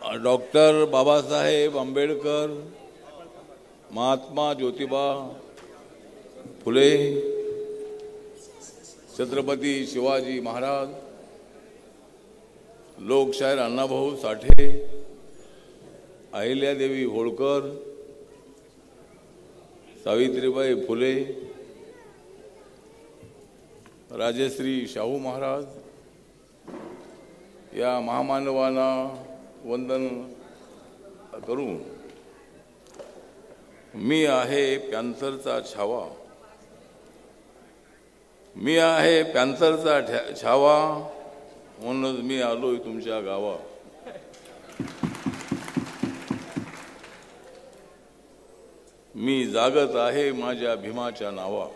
Doctor Babasaheb Ambedkar, Mahatma Jyotiba Phule, Chhatrapati Shivaji Maharaj, लोकशाहीर अण्णाभाऊ साठे, अहिल्यादेवी होळकर, सावित्रीबाई फुले, राजश्री शाहू महाराज या महामानवांना वंदन करून मी आहे पॅन्थरचा छावा, मी आहे पॅन्थरचा छावा, म्हणूनच मी आलोय तुमच्या गावा. मी जागत आहे माझ्या भीमाच्या नावा,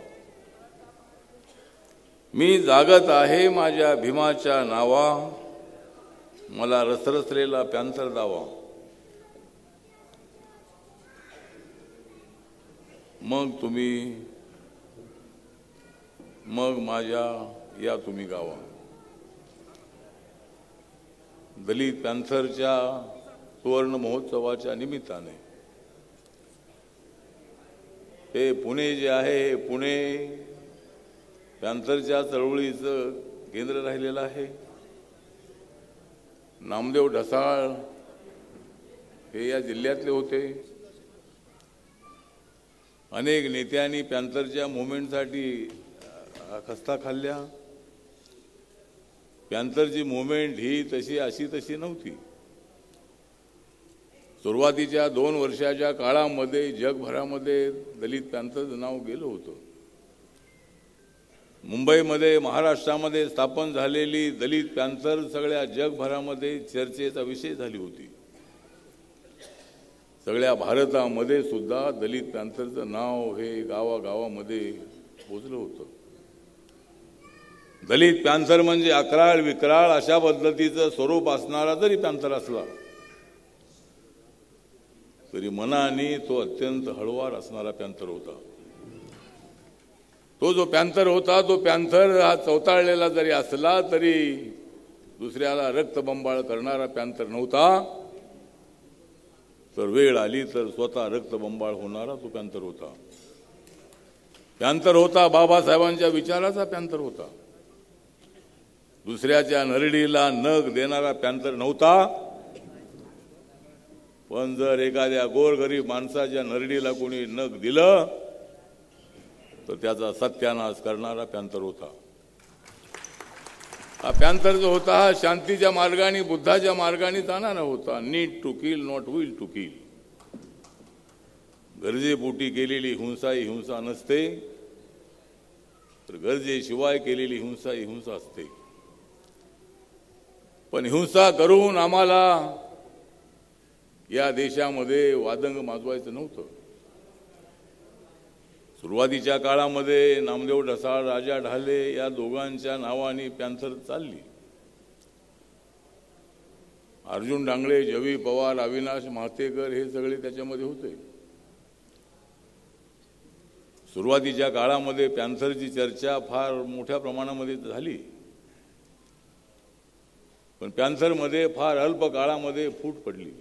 मी जागत आहे माझ्या भीमाच्या नावा, मला रसरसलेला पॅन्थर दावा. मग माझ्या या तुम्ही गावा. दलित पॅन्थरच्या सुवर्ण महोत्सवाच्या निमित्ताने हे पुणे जे आहे, हे पुणे पॅन्थरच्या चळवळीचं केंद्र राहिलेलं आहे. नामदेव ढसाळ हे या जिल्ह्यातले होते. अनेक नेत्यांनी पॅन्थरच्या मुवमेंटसाठी खस्ता खाल्ल्या. पॅन्थरची मुवमेंट ही अशी तशी नव्हती. सुरुवातीच्या 2 वर्षाच्या काळामध्ये जगभरामध्ये दलित पॅन्थरचं नाव गेलं होतं. मुंबईमध्ये, महाराष्ट्रामध्ये स्थापन झालेली दलित पॅन्थर सगळ्या जगभरामध्ये चर्चेचा विषय झाली होती. सगळ्या भारतामध्ये सुद्धा दलित पॅन्थरचं नाव हे गावागावामध्ये पोचलं होतं. दलित पॅन्थर म्हणजे अकराळ विक्राळ अशा पद्धतीचं स्वरूप असणारा जरी पॅन्थर असला तरी मनाने तो अत्यंत हळुवार असणारा पॅन्थर होता. तो जो पॅन्थर होता, तो पॅन्थर हा चवताळलेला जरी असला तरी दुसऱ्याला रक्तबंबाळ करणारा पॅन्थर नव्हता. तर वेळ आली तर स्वतः रक्तबंबाळ होणारा तो पॅन्थर होता. पॅन्थर होता बाबासाहेबांच्या विचाराचा पॅन्थर होता. दुसऱ्याच्या नरडीला नख देणारा पॅन्थर नव्हता. पण जर एखाद्या गोरगरीब माणसाच्या नरडीला कोणी नख दिलं तर त्याचा सत्यानाश करणारा पॅन्थर होता. हा पॅन्थर जो होता हा शांतीच्या मार्गाने, बुद्धाच्या मार्गाने जाणारा होता. Need to kill, not will to kill. गरजेपोटी केलेली हिंसा ही हिंसा नसते, तर गरजेशिवाय केलेली हिंसा ही हिंसा असते. पण हिंसा करून आम्हाला या देशामध्ये वादंग माजवायचं नव्हतं. सुरुवातीच्या काळामध्ये नामदेव ढसाळ, राजा ढाले या दोघांच्या नावाने पॅन्थर चालली. अर्जुन डांगळे, जवी पवार, अविनाश महातेकर हे सगळे त्याच्यामध्ये होते. सुरुवातीच्या काळामध्ये पॅन्थरची चर्चा फार मोठ्या प्रमाणामध्ये झाली. पण पॅन्थरमध्ये फार अल्प काळामध्ये फूट पडली.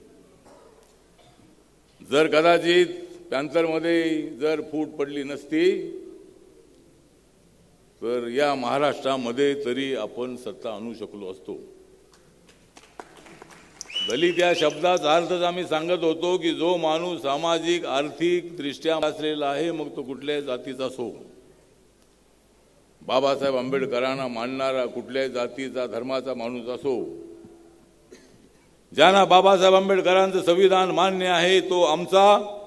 जर कदाचित पॅन्थरमध्ये जर फूट पडली नसती तर या महाराष्ट्रामध्ये तरी आपण सत्ता आणू शकलो असतो. दलित या शब्दाचा अर्थच आम्ही सांगत होतो की जो माणूस सामाजिक आर्थिक दृष्ट्या असलेला आहे, मग तो कुठल्याही जातीचा असो, बाबासाहेब आंबेडकरांना मानणारा कुठल्याही जातीचा धर्माचा माणूस असो, ज्यांना बाबासाहेब आंबेडकरांचं संविधान मान्य आहे तो आमचा,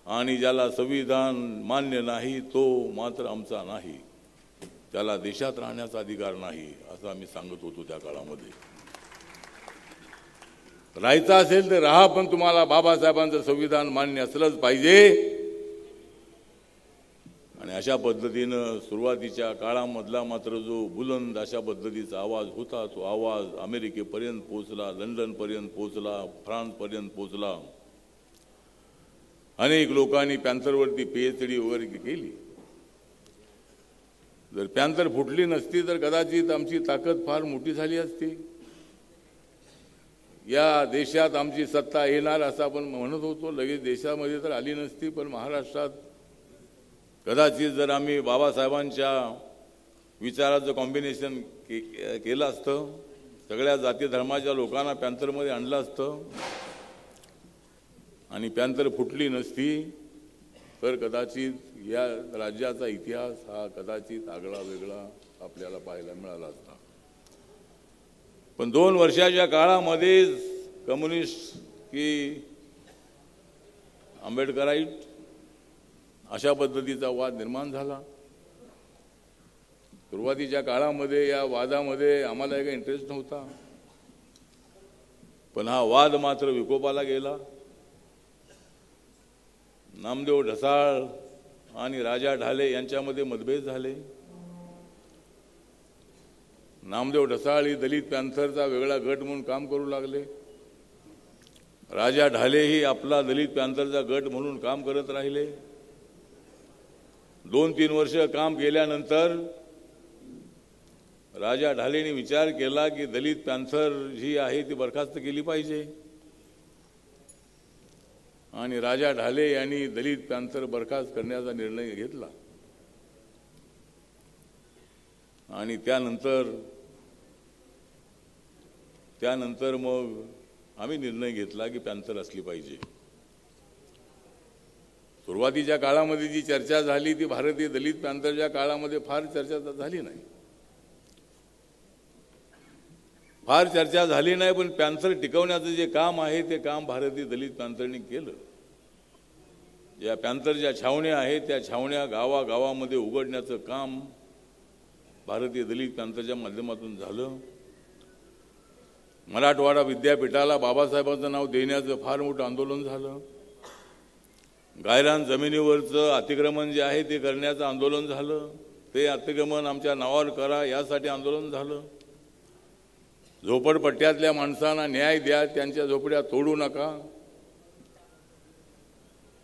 आणि ज्याला संविधान मान्य नाही तो मात्र आमचा नाही, त्याला देशात राहण्याचा अधिकार नाही, असं आम्ही सांगत होतो त्या काळामध्ये. राहायचं असेल तर राहा, पण तुम्हाला बाबासाहेबांचं संविधान मान्य असलंच पाहिजे. आणि अशा पद्धतीनं सुरुवातीच्या काळामधला मात्र जो बुलंद अशा पद्धतीचा आवाज होता, तो आवाज अमेरिकेपर्यंत पोहोचला, लंडनपर्यंत पोहोचला, फ्रान्सपर्यंत पोहोचला. अनेक लोकांनी पॅन्थरवरती PhD वगैरे केली. जर पॅन्थर फुटली नसती तर कदाचित आमची ताकद फार मोठी झाली असती. या देशात आमची सत्ता येणार असं आपण म्हणत होतो. लगेच देशामध्ये तर आली नसती, पण महाराष्ट्रात कदाचित जर आम्ही बाबासाहेबांच्या विचाराचं कॉम्बिनेशन केलं असतं, सगळ्या जाती धर्माच्या लोकांना पॅन्थरमध्ये आणलं असतं आणि पॅन्थर फुटली नसती, तर कदाचित या राज्याचा इतिहास हा कदाचित आगळा वेगळा आपल्याला पाहायला मिळाला असता. पण 2 वर्षाच्या काळामध्ये कम्युनिस्ट की आंबेडकराईट अशा पद्धतीचा वाद निर्माण झाला. सुरुवातीच्या काळामध्ये या वादामध्ये आम्हाला काही इंटरेस्ट नव्हता, पण हा वाद मात्र विकोपाला गेला. नामदेव ढसाळ आणि राजा ढाले यांच्यामध्ये मतभेद झाले. नामदेव ढसाळ ही दलित पॅन्थरचा वेगळा गट म्हणून काम करू लागले. राजा ढाले ही आपला दलित पॅन्थरचा गट म्हणून काम करत राहिले. 2-3 वर्ष काम केल्यानंतर राजा ढालेने विचार केला की दलित पॅन्थर जी आहे ती बरखास्त केली पाहिजे, आणि राजा ढाले यांनी दलित पॅन्थर बरखास्त करण्याचा निर्णय घेतला. आणि त्यानंतर मग आम्ही निर्णय घेतला की पॅन्थर असली पाहिजे. सुरुवातीच्या काळामध्ये जी चर्चा झाली ती भारतीय दलित पॅन्थरच्या काळामध्ये फार चर्चा झाली नाही, पण पॅन्थर टिकवण्याचं जे काम आहे ते काम भारतीय दलित पॅन्थरने केलं. ज्या पॅन्थरच्या छावण्या आहेत त्या छावण्या गावागावामध्ये उघडण्याचं काम भारतीय दलित पॅन्थरच्या माध्यमातून झालं. मराठवाडा विद्यापीठाला बाबासाहेबांचं नाव देण्याचं फार मोठं आंदोलन झालं. गायरान जमिनीवरचं अतिक्रमण जे आहे ते करण्याचं आंदोलन झालं. ते अतिक्रमण आमच्या नावावर करा यासाठी आंदोलन झालं. झोपडपट्ट्यातल्या माणसांना न्याय द्या, त्यांच्या झोपड्या तोडू नका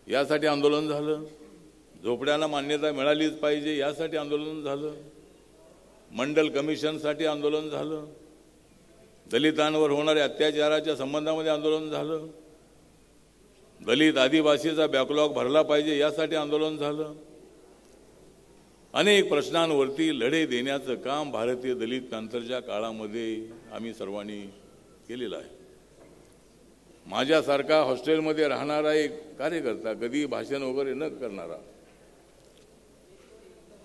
यासाठी आंदोलन झालं. झोपड्यांना मान्यता मिळालीच पाहिजे यासाठी आंदोलन झालं. मंडल कमिशनसाठी आंदोलन झालं. दलितांवर होणाऱ्या अत्याचाराच्या संबंधामध्ये आंदोलन झालं. दलित आदिवासीचा बॅकलॉग भरला पाहिजे यासाठी आंदोलन झालं. अनेक प्रश्नांवरती लढे देण्याचं काम भारतीय दलित पॅन्थरच्या काळामध्ये आम्ही सर्वांनी केलेलं आहे. माझ्यासारखा हॉस्टेलमध्ये राहणारा एक कार्यकर्ता, कधी भाषण वगैरे न करणारा,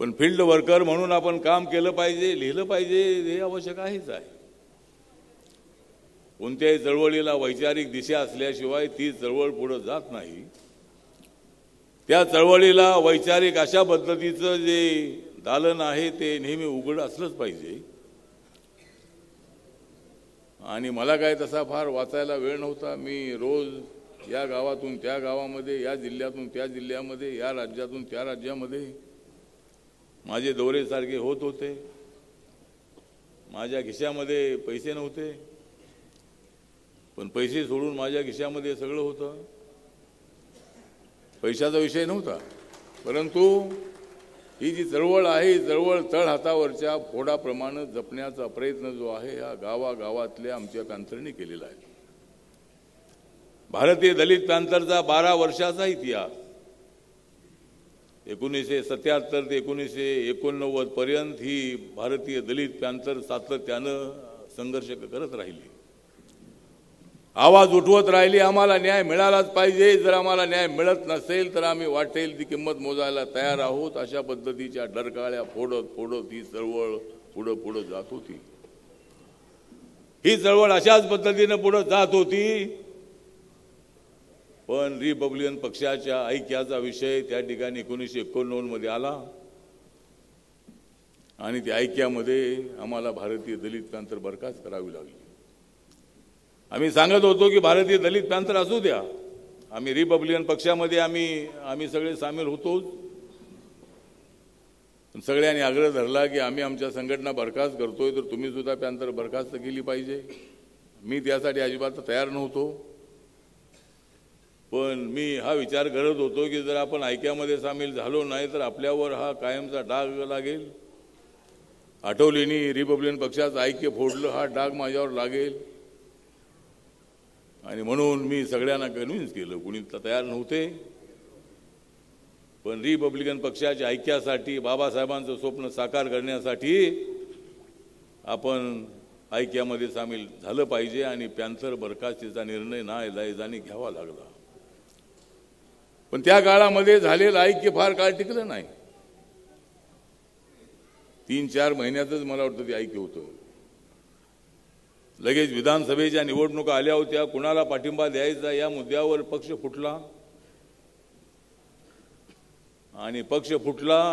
पण फील्ड वर्कर म्हणून आपण काम केलं पाहिजे, लिहिलं पाहिजे हे आवश्यक आहेच आहे. कोणत्याही चळवळीला वैचारिक दिशा असल्याशिवाय ती चळवळ पुढे जात नाही. त्या चळवळीला वैचारिक अशा पद्धतीचं जे दालन आहे ते नेहमी उघड असलंच पाहिजे. आणि मला काय तसा फार वाचायला वेळ नव्हता. मी रोज या गावातून त्या गावामध्ये, या जिल्ह्यातून त्या जिल्ह्यामध्ये, या राज्यातून त्या राज्यामध्ये माझे दौरे सारखे होत होते. माझ्या खिशामध्ये पैसे नव्हते, पण पैसे सोडून माझ्या खिशामध्ये सगळं होतं. पैशाचा विषय नव्हता, परंतु ही जी चळवळ आहे ही चळवळ तळहातावरच्या फोडाप्रमाणे जपण्याचा प्रयत्न जो आहे हा गावागावातल्या आमच्या पॅन्थरने केलेला आहे. भारतीय दलित पॅन्थरचा 12 वर्षाचा इतिहास 1977 ते 1989 पर्यंत ही भारतीय दलित पॅन्थर सातत्यानं संघर्ष करत राहिली, आवाज उठवत राहिली. आम्हाला न्याय मिळालाच पाहिजे. जर आम्हाला न्याय मिळत नसेल तर आम्ही वाटेल ती किंमत मोजायला तयार आहोत. अशा पद्धतीच्या डरकाळ्या फोडत ही चळवळ पुढे जात होती. ही चळवळ अशाच पद्धतीने पुढे जात होती. पण रिपब्लिकन पक्षाच्या ऐक्याचा विषय त्या ठिकाणी 1989 मध्ये आला आणि त्या ऐक्यामध्ये आम्हाला भारतीय दलित पॅन्थर बरखास्त करावी लागली. आम्ही सांगत होतो की भारतीय दलित पॅन्थर असू द्या, आम्ही रिपब्लिकन पक्षामध्ये आम्ही सगळे सामील होतो. सगळ्यांनी आग्रह धरला की आम्ही आमच्या संघटना बरखास्त करतोय तर तुम्ही सुद्धा पॅन्थर बरखास्त केली पाहिजे. मी त्यासाठी अजिबात तयार नव्हतो, पण मी हा विचार करत होतो की जर आपण ऐक्यामध्ये सामील झालो नाही तर आपल्यावर हा कायमचा डाग लागेल. आठवलेंनी रिपब्लिकन पक्षाचं ऐक्य फोडलं, हा डाग माझ्यावर लागेल. आणि म्हणून मी सगळ्यांना कन्व्हिन्स केलं, कुणी तयार नव्हते, पण रिपब्लिकन पक्षाच्या ऐक्यासाठी, बाबासाहेबांचं स्वप्न साकार करण्यासाठी आपण ऐक्यामध्ये सामील झालं पाहिजे आणि पॅन्थर बरखास्तीचा निर्णय नाईलाजाने घ्यावा लागला. पण त्या काळामध्ये झालेलं ऐक्य फार काळ टिकलं नाही. 3-4 महिन्यातच मला वाटतं ते ऐक्य होतं. लगेच विधानसभेच्या निवडणुका आल्या होत्या, कुणाला पाठिंबा द्यायचा या मुद्द्यावर पक्ष फुटला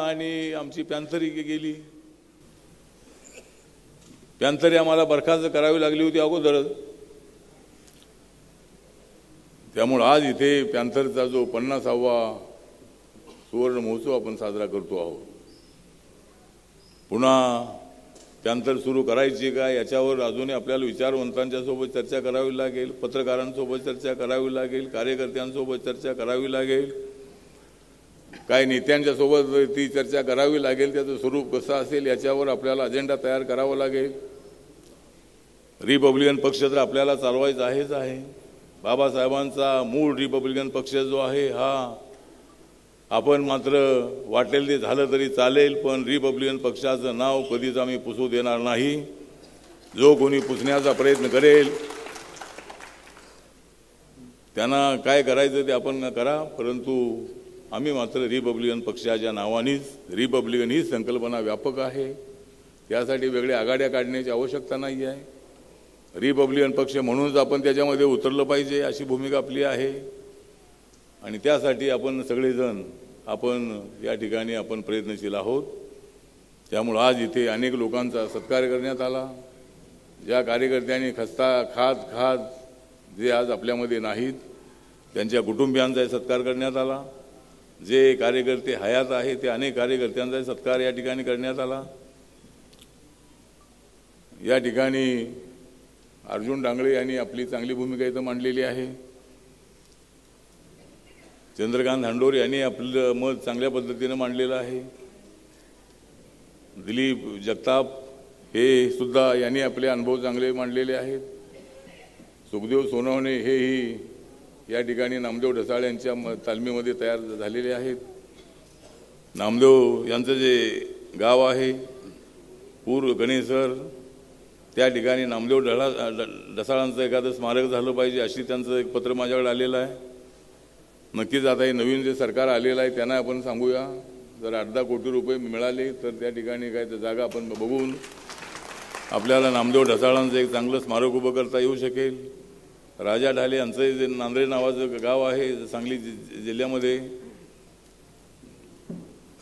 आणि आमची पॅन्थरी गेली. पॅन्थरी आम्हाला बरखास्त करावी लागली होती अगोदरच. त्यामुळे आज इथे पॅन्थरचा जो 50वा सुवर्ण महोत्सव आपण साजरा करतो आहोत. पुन्हा पॅन्थर सुरू करायची का याच्यावर अजूनही आपल्याला विचारवंतांच्या सोबत चर्चा करावी लागेल, पत्रकारांसोबत चर्चा करावी लागेल, कार्यकर्त्यांसोबत चर्चा करावी लागेल, काही नेत्यांच्या सोबत ती चर्चा करावी लागेल. त्याचं स्वरूप कसं असेल याच्यावर आपल्याला अजेंडा तयार करावा लागेल. रिपब्लिकन पक्ष तर आपल्याला चालवायचा आहे. बाबासाहेबांचा मूळ रिपब्लिकन पक्ष जो आहे हा आपण मात्र वाटेल ते झालं तरी चालेल, पण रिपब्लिकन पक्षाचं नाव कधीच आम्ही पुसू देणार नाही. जो कोणी पुसण्याचा प्रयत्न करेल त्यांना काय करायचं ते आपण करा, परंतु आम्ही मात्र रिपब्लिकन पक्षाच्या नावानेच, रिपब्लिकन ही संकल्पना व्यापक आहे, त्यासाठी वेगळ्या आघाड्या काढण्याची आवश्यकता नाही आहे. रिपब्लिकन पक्ष म्हणूनच आपण त्याच्यामध्ये उतरलं पाहिजे अशी भूमिका आपली आहे. आणि त्यासाठी आपण सगळेजण या ठिकाणी आपण प्रयत्नशील आहोत. त्यामुळे आज इथे अनेक लोकांचा सत्कार करण्यात आला. ज्या कार्यकर्त्यांनी खात जे आज आपल्यामध्ये नाहीत त्यांच्या कुटुंबियांचा सत्कार करण्यात आला. जे कार्यकर्ते हयात आहे ते अनेक कार्यकर्त्यांचा सत्कार या ठिकाणी करण्यात आला. या ठिकाणी अर्जुन डांगळे यांनी आपली चांगली भूमिका इथं मांडलेली आहे. चंद्रकांत धांडोरे यांनी आपलं मत चांगल्या पद्धतीने मांडलेलं आहे. दिलीप जगताप हे सुद्धा यांनी आपले अनुभव चांगले मांडलेले आहेत. सुखदेव सोनवणे हेही या ठिकाणी नामदेव ढसाळ यांच्या तालमीमध्ये तयार झालेले आहेत. नामदेव यांचं जे गाव आहे पूर्व गणेशर, त्या ठिकाणी नामदेव ढसाळांचं एखादं स्मारक झालं पाहिजे अशी त्यांचं एक पत्र माझ्याकडे आलेलं आहे. नक्कीच आता हे नवीन जे सरकार आलेलं आहे त्यांना आपण सांगूया, जर 8-10 कोटी रुपये मिळाले तर त्या ठिकाणी काय तर जागा आपण बघून आपल्याला नामदेव ढसाळांचं एक चांगलं स्मारक उभं करता येऊ शकेल. राजा ढाले यांचं जे नांद्रे नावाचं गाव आहे सांगली जिल्ह्यामध्ये,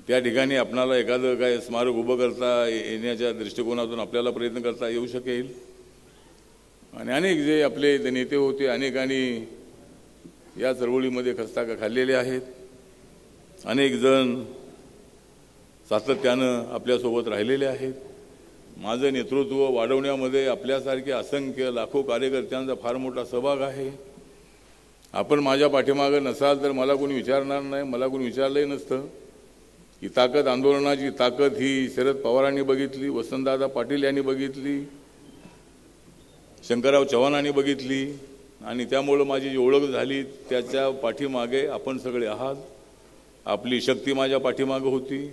त्या ठिकाणी आपणाला एखादं काय स्मारक उभं करता येण्याच्या दृष्टिकोनातून आपल्याला प्रयत्न करता येऊ शकेल. आणि अनेक जे आपले नेते होते अनेकांनी या चळवळीमध्ये खस्ता खाल्लेले आहेत. अनेक जण सातत्यानं आपल्यासोबत राहिलेले आहेत. माझं नेतृत्व वाढवण्यामध्ये आपल्यासारखे असंख्य लाखो कार्यकर्त्यांचा फार मोठा सहभाग आहे. आपण माझ्या पाठीमागं नसाल तर मला कोणी विचारणार नाही, मला कोणी विचारलंही नसतं. ही ताकद, आंदोलनाची ताकद ही शरद पवारांनी बघितली, वसंतदादा पाटील यांनी बघितली, शंकरराव चव्हाणांनी बघितली आणि त्यामुळं माझी जी ओळख झाली त्याच्या पाठीमागे आपण सगळे आहात. आपली शक्ती माझ्या पाठीमागं होती,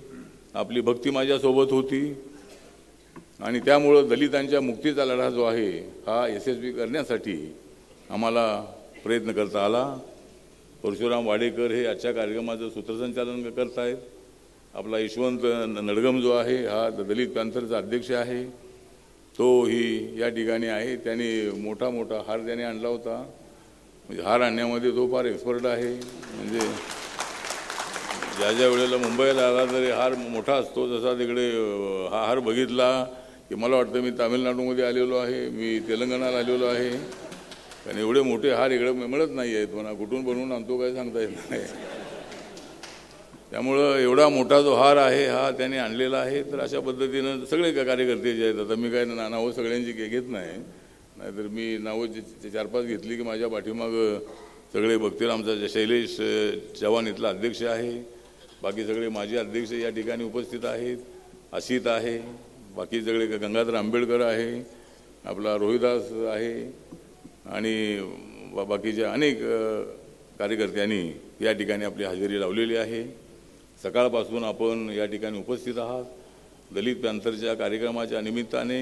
आपली भक्ती माझ्यासोबत होती आणि त्यामुळं दलितांच्या मुक्तीचा लढा जो आहे हा यशस्वी करण्यासाठी आम्हाला प्रयत्न करता आला. परशुराम वाडेकर हे आजच्या कार्यक्रमाचं सूत्रसंचालन करत आहेत. आपला यशवंत नडगम जो आहे हा दलित पॅन्थरचा अध्यक्ष आहे, तोही या ठिकाणी आहे. त्याने मोठा हार त्याने आणला होता, म्हणजे हार आणण्यामध्ये तो फार एक्सपर्ट आहे. म्हणजे ज्या वेळेला मुंबईला आला तरी हार मोठा असतो, जसा तिकडे हा हार बघितला की मला वाटतं मी तामिळनाडूमध्ये आलेलो आहे, मी तेलंगणाला आलेलो आहे, कारण एवढे मोठे हार इकडे मिळत नाही आहेत. म्हणा कुठून बनवून आणतो काय सांगता येत नाही. त्यामुळं एवढा मोठा जो हार आहे हा त्याने आणलेला आहे. तर अशा पद्धतीनं सगळे कार्यकर्ते जे आहेत, आता मी काय नावं सगळ्यांची घेत नाही, नाहीतर मी नावं 4-5 घेतली की माझ्या पाठीमागं सगळे बघतील. आमचा शैलेश चव्हाण इथला अध्यक्ष आहे, बाकी सगळे माजी अध्यक्ष या ठिकाणी उपस्थित आहेत. असित आहे, बाकी सगळे गंगाधर आंबेडकर आहे, आपला रोहिदास आहे आणि बाकीच्या अनेक कार्यकर्त्यांनी या ठिकाणी आपली हजेरी लावलेली आहे. सकाळपासून आपण या ठिकाणी उपस्थित आहात. दलित पॅंथरच्या कार्यक्रमाच्या निमित्ताने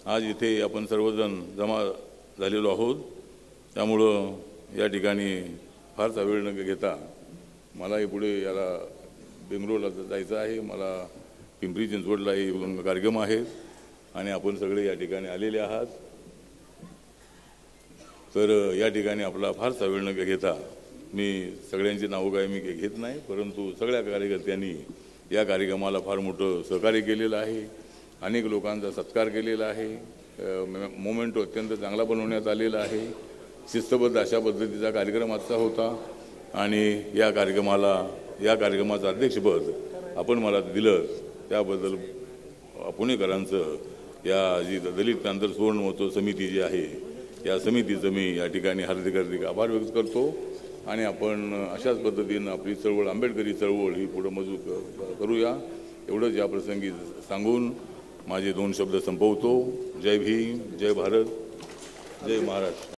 आज इथे आपण सर्वजण जमा झालेलो आहोत. त्यामुळं या ठिकाणी फारसा वेळ न घेता मलाही पुढे याला बेंगलोरला जायचं आहे. मला पिंपरी चिंचवडलाही कार्यक्रम आहेत आणि आपण सगळे या ठिकाणी आलेले आहात. तर या ठिकाणी आपला फारसा वेळ न घेता मी सगळ्यांची नावं काय मी घेत नाही, परंतु सगळ्या कार्यकर्त्यांनी या कार्यक्रमाला फार मोठं सहकार्य केलेलं आहे. अनेक लोकांचा सत्कार केलेला आहे. मोमेंटो अत्यंत चांगला बनवण्यात आलेला आहे. शिस्तबद्ध अशा पद्धतीचा कार्यक्रम आजचा होता आणि या कार्यक्रमाचं अध्यक्षपद आपण मला दिलं त्याबद्दल पुणेकरांचं या जी दलित पॅंथर सुवर्ण महोत्सव समिती जी आहे या समितीचं मी या ठिकाणी हार्दिक आभार व्यक्त करतो आणि आपण अशाच पद्धतीनं आपली चळवळ आंबेडकरी चळवळ ही पुढं मजबूत करूया एवढंच या प्रसंगी सांगून माझे 2 शब्द संपवतो. जय भीम, जय भारत, जय महाराष्ट्र.